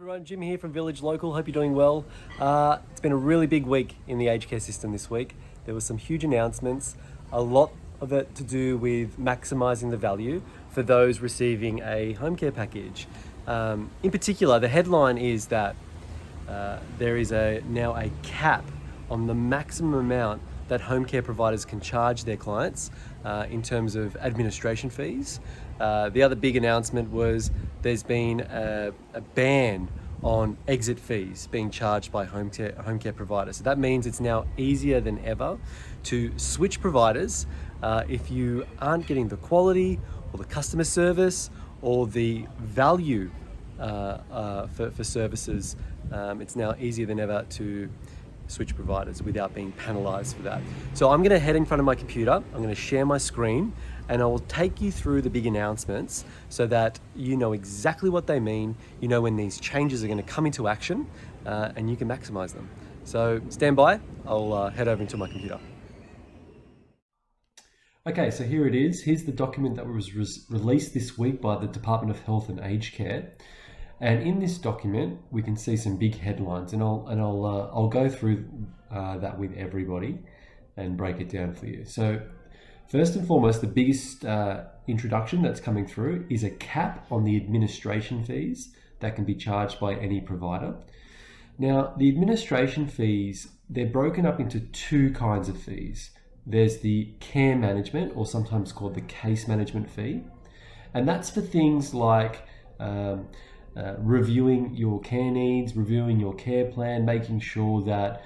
Everyone, Jim here from Village Local. Hope you're doing well. It's been a really big week in the aged care system this week. There were some huge announcements, a lot of it to do with maximising the value for those receiving a home care package. In particular, the headline is that there is now a cap on the maximum amount that home care providers can charge their clients in terms of administration fees. The other big announcement was there's been a ban on exit fees being charged by home care providers. So that means it's now easier than ever to switch providers if you aren't getting the quality or the customer service or the value for services. It's now easier than ever to switch providers without being penalized for that. So I'm going to head in front of my computer, I'm going to share my screen, and I will take you through the big announcements so that you know exactly what they mean, you know when these changes are going to come into action, and you can maximize them. So stand by, I'll head over into my computer. Okay, so here it is. Here's the document that was released this week by the Department of Health and Aged Care. And in this document, we can see some big headlines, and I'll go through that with everybody and break it down for you. So first and foremost, the biggest introduction that's coming through is a cap on the administration fees that can be charged by any provider. Now, the administration fees, they're broken up into two kinds of fees. There's the care management, or sometimes called the case management fee, and that's for things like reviewing your care needs, reviewing your care plan, making sure that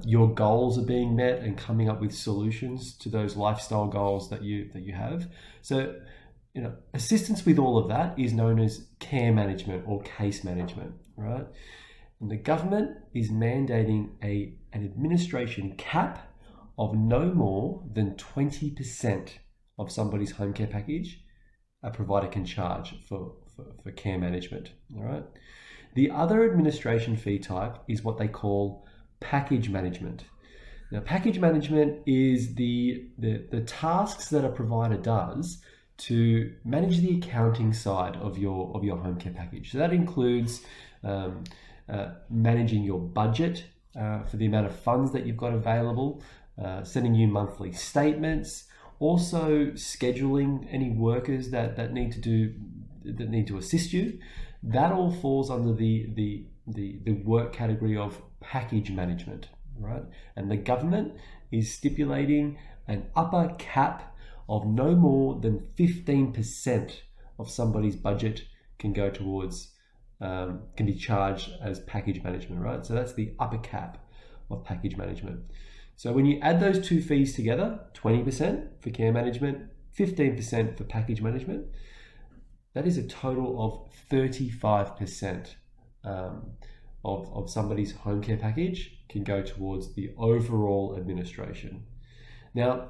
your goals are being met and coming up with solutions to those lifestyle goals that you have. So, assistance with all of that is known as care management or case management, right? And the government is mandating an administration cap of no more than 20% of somebody's home care package a provider can charge for care management. All right. The other administration fee type is what they call package management. Now, package management is the tasks that a provider does to manage the accounting side of your home care package. So that includes managing your budget for the amount of funds that you've got available, sending you monthly statements, also scheduling any workers that need to assist you. That all falls under the work category of package management, right? And the government is stipulating an upper cap of no more than 15% of somebody's budget can go towards, can be charged as package management, right? So that's the upper cap of package management. So when you add those two fees together, 20% for care management, 15% for package management, that is a total of 35% of somebody's home care package can go towards the overall administration. Now,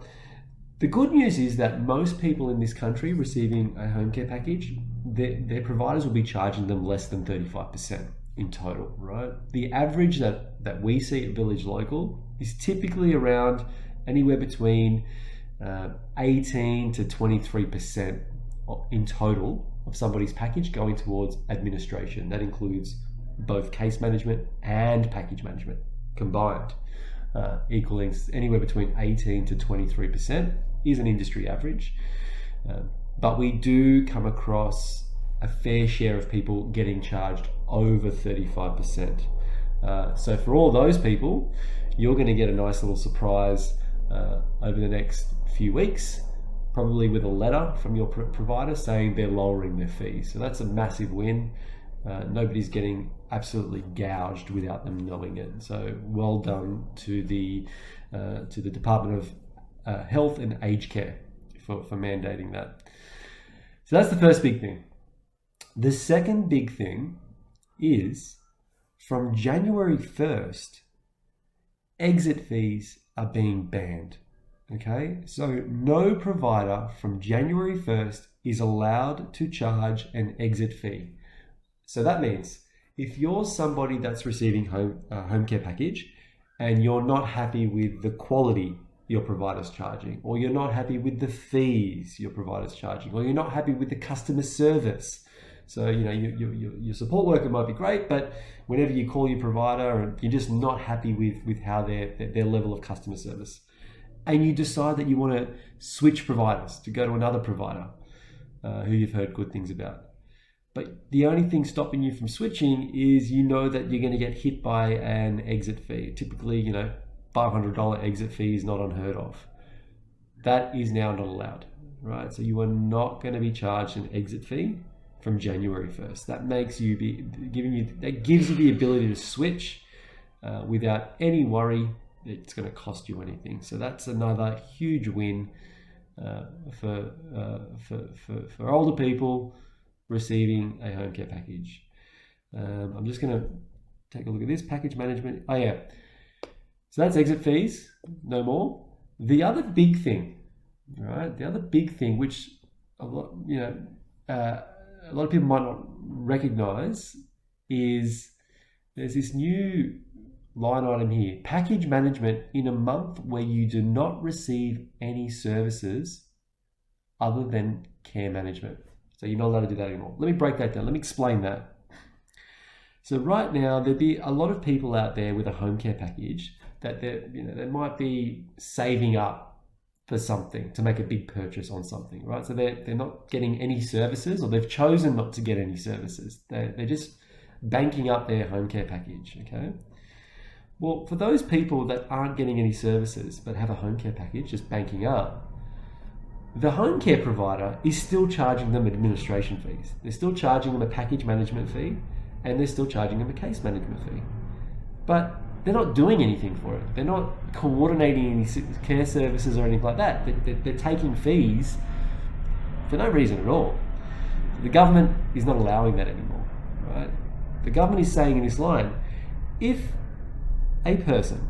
the good news is that most people in this country receiving a home care package, their providers will be charging them less than 35% in total, right? The average that we see at Village Local is typically around anywhere between 18 to 23% in total of somebody's package going towards administration. That includes both case management and package management combined, equaling anywhere between 18 to 23% is an industry average. But we do come across a fair share of people getting charged over 35%. So for all those people, you're going to get a nice little surprise over the next few weeks, probably with a letter from your provider saying they're lowering their fees. So that's a massive win. Nobody's getting absolutely gouged without them knowing it. So well done to the Department of Health and Aged Care for mandating that. So that's the first big thing. The second big thing is from January 1st, exit fees are being banned. Okay, so no provider from January 1st is allowed to charge an exit fee. So that means if you're somebody that's receiving home care package and you're not happy with the quality your provider's charging, or you're not happy with the fees your provider's charging, or you're not happy with the customer service So, your support worker might be great, but whenever you call your provider and you're just not happy with how their level of customer service, and you decide that you want to switch providers to go to another provider who you've heard good things about. But the only thing stopping you from switching is that you're going to get hit by an exit fee. Typically, $500 exit fee is not unheard of. That is now not allowed, right? So you are not going to be charged an exit fee from January 1st. That gives you the ability to switch without any worry it's going to cost you anything. So that's another huge win for older people receiving a home care package. I'm just going to take a look at this package management. Oh yeah, so that's exit fees, no more. The other big thing, right? The other big thing, which a lot of people might not recognize, is there's this new line item here: package management in a month where you do not receive any services other than care management. So you're not allowed to do that anymore. Let me break that down. Let me explain that. So right now, there'd be a lot of people out there with a home care package that they might be saving up for something, to make a big purchase on something, right? So they're not getting any services, or they've chosen not to get any services. They're just banking up their home care package, okay? Well, for those people that aren't getting any services but have a home care package, just banking up, the home care provider is still charging them administration fees. They're still charging them a package management fee, and they're still charging them a case management fee. But they're not doing anything for it. They're not coordinating any care services or anything like that. They're taking fees for no reason at all. The government is not allowing that anymore, right? The government is saying in this line, if a person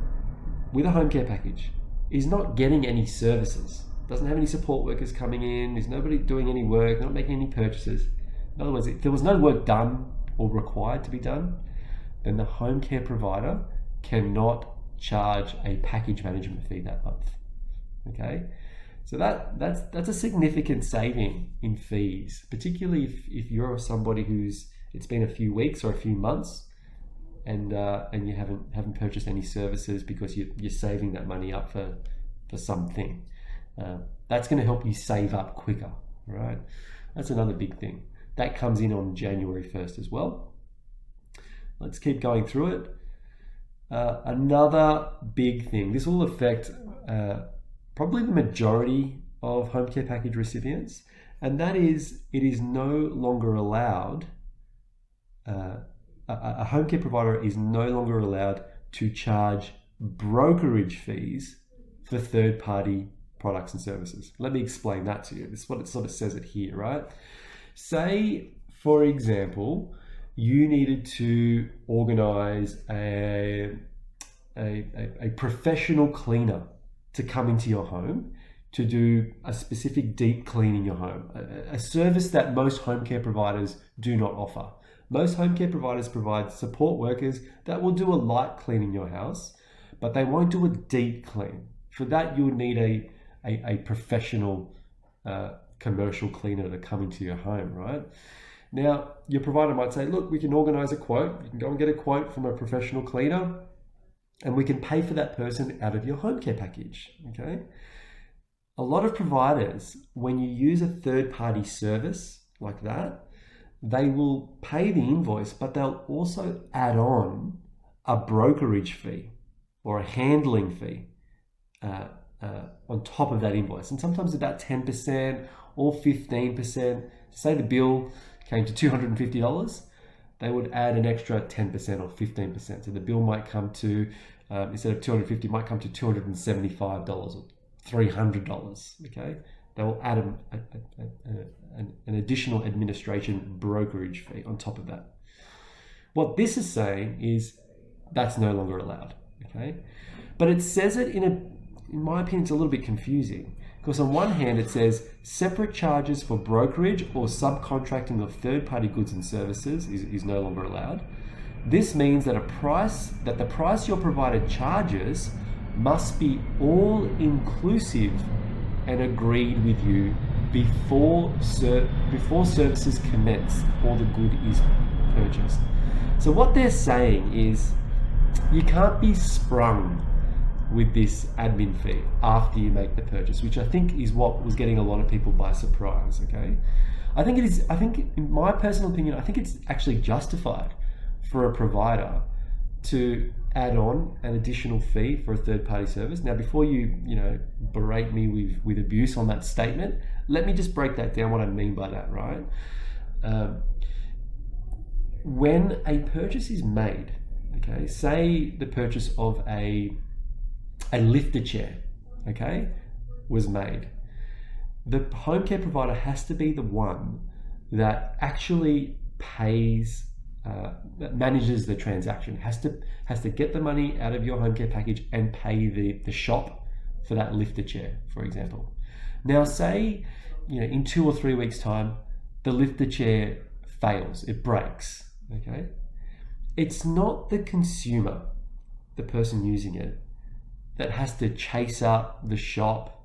with a home care package is not getting any services, doesn't have any support workers coming in, there's nobody doing any work, not making any purchases. In other words, if there was no work done or required to be done, then the home care provider cannot charge a package management fee that month. Okay, so that's a significant saving in fees, particularly if you're somebody it's been a few weeks or a few months, and you haven't purchased any services because you're saving that money up for something. That's going to help you save up quicker, right? That's another big thing. That comes in on January 1st as well. Let's keep going through it. Another big thing. This will affect probably the majority of home care package recipients, and that is it is no longer allowed, a home care provider is no longer allowed to charge brokerage fees for third-party products and services. Let me explain that to you. This is what it sort of says it here, right? Say, for example, you needed to organize a professional cleaner to come into your home to do a specific deep clean in your home, a service that most home care providers do not offer. Most home care providers provide support workers that will do a light clean in your house, but they won't do a deep clean. For that, you would need a professional commercial cleaner to come into your home, right? Now, your provider might say, look, we can organize a quote. You can go and get a quote from a professional cleaner, and we can pay for that person out of your home care package, okay? A lot of providers, when you use a third-party service like that, they will pay the invoice, but they'll also add on a brokerage fee or a handling fee on top of that invoice. And sometimes about 10% or 15%. Say the bill came to $250, they would add an extra 10% or 15%. So the bill might come to, instead of $250, might come to $275 or $300, okay? They will add an additional administration brokerage fee on top of that. What this is saying is that's no longer allowed, okay? But it says it in my opinion, it's a little bit confusing, because on one hand it says separate charges for brokerage or subcontracting of third-party goods and services is no longer allowed. This means that the price your provider charges must be all inclusive and agreed with you before services commence or the good is purchased. So what they're saying is you can't be sprung with this admin fee after you make the purchase, which I think is what was getting a lot of people by surprise. Okay, I think in my personal opinion, I think it's actually justified for a provider to add on an additional fee for a third-party service. Now, before you berate me with abuse on that statement, let me just break that down, what I mean by that, right? When a purchase is made, okay, say the purchase of a lifter chair, okay, was made, the home care provider has to be the one that actually pays, that manages the transaction, has to get the money out of your home care package and pay the shop for that lifter chair, for example. Now, say, in 2 or 3 weeks' time, the lifter chair fails, it breaks, okay? It's not the consumer, the person using it, that has to chase up the shop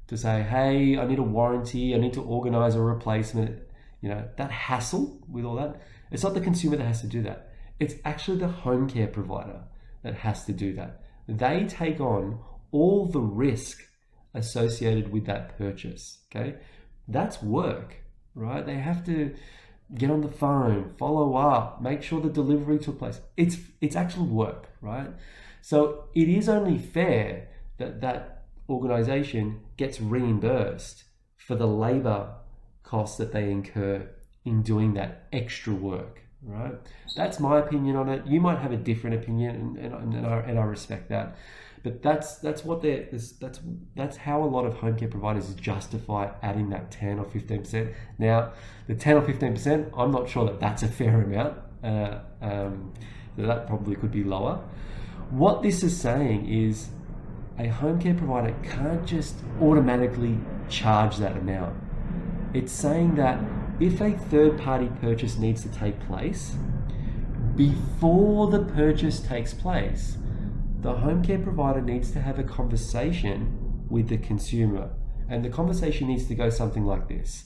to say, hey, I need a warranty, I need to organize a replacement. That hassle with all that. It's not the consumer that has to do that. It's actually the home care provider that has to do that. They take on all the risk associated with that purchase, okay? That's work, right? They have to get on the phone, follow up, make sure the delivery took place. It's actual work, right? So it is only fair that that organization gets reimbursed for the labor costs that they incur in doing that extra work, right? That's my opinion on it. You might have a different opinion, and I respect that. But that's how a lot of home care providers justify adding that 10 or 15%. Now, the 10 or 15%, I'm not sure that that's a fair amount. That probably could be lower. What this is saying is a home care provider can't just automatically charge that amount. It's saying that if a third-party purchase needs to take place, before the purchase takes place, the home care provider needs to have a conversation with the consumer. And the conversation needs to go something like this.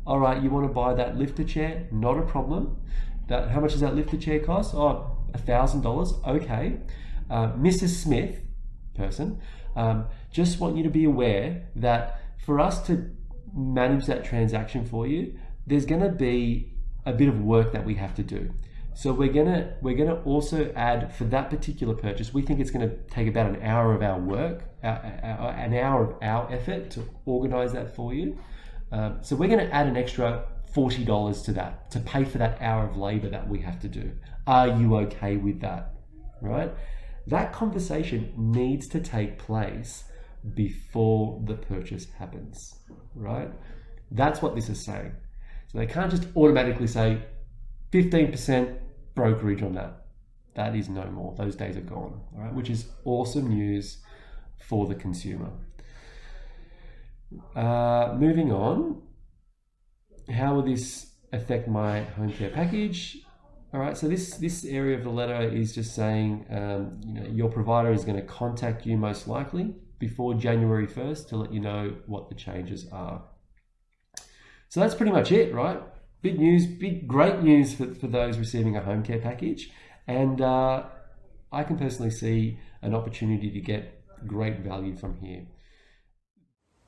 All right, you want to buy that lifter chair? Not a problem. How much does that lifter chair cost? Oh, $1,000. Okay. Mrs. Smith, person, just want you to be aware that for us to manage that transaction for you, there's going to be a bit of work that we have to do. So we're gonna also add, for that particular purchase, we think it's going to take about an hour of our work, an hour of our effort to organize that for you. So we're going to add an extra $40 to that, to pay for that hour of labor that we have to do. Are you okay with that? Right? That conversation needs to take place before the purchase happens, right? That's what this is saying. So they can't just automatically say 15% brokerage on that. That is no more. Those days are gone, all right? Which is awesome news for the consumer. Moving on, how will this affect my home care package? All right, so this area of the letter is just saying, your provider is going to contact you most likely before January 1st to let you know what the changes are. So that's pretty much it, right? Big news, great news for those receiving a home care package. And I can personally see an opportunity to get great value from here.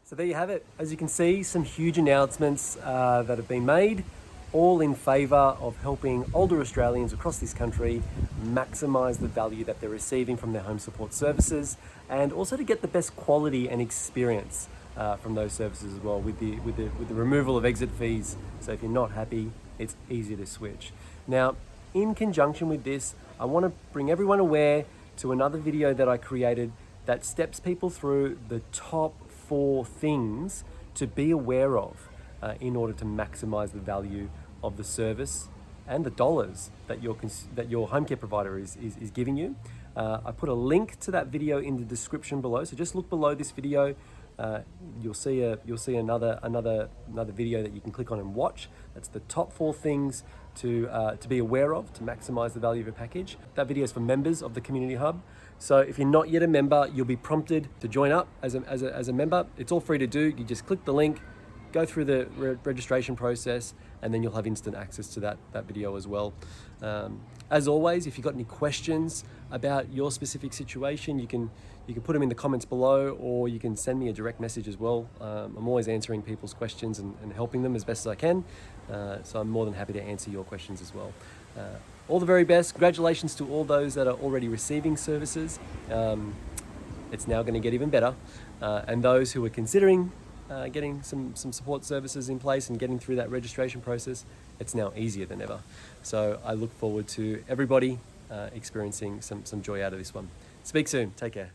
So there you have it. As you can see, some huge announcements that have been made, all in favour of helping older Australians across this country maximise the value that they're receiving from their home support services, and also to get the best quality and experience from those services as well, with the removal of exit fees. So if you're not happy, it's easy to switch. Now, in conjunction with this, I want to bring everyone aware to another video that I created that steps people through the top 4 things to be aware of in order to maximize the value of the service and the dollars that your home care provider is giving you. I put a link to that video in the description below, so just look below this video. You'll see another video that you can click on and watch. That's the top 4 things to be aware of to maximize the value of your package. That video is for members of the Community Hub. So if you're not yet a member, you'll be prompted to join up as a member. It's all free to do. You just click the link, go through the registration process, and then you'll have instant access to that video as well. As always, if you've got any questions about your specific situation, you can put them in the comments below, or you can send me a direct message as well. I'm always answering people's questions and helping them as best as I can. So I'm more than happy to answer your questions as well. All the very best. Congratulations to all those that are already receiving services. It's now going to get even better. And those who are considering getting some support services in place and getting through that registration process, it's now easier than ever. So I look forward to everybody experiencing some joy out of this one. Speak soon. Take care.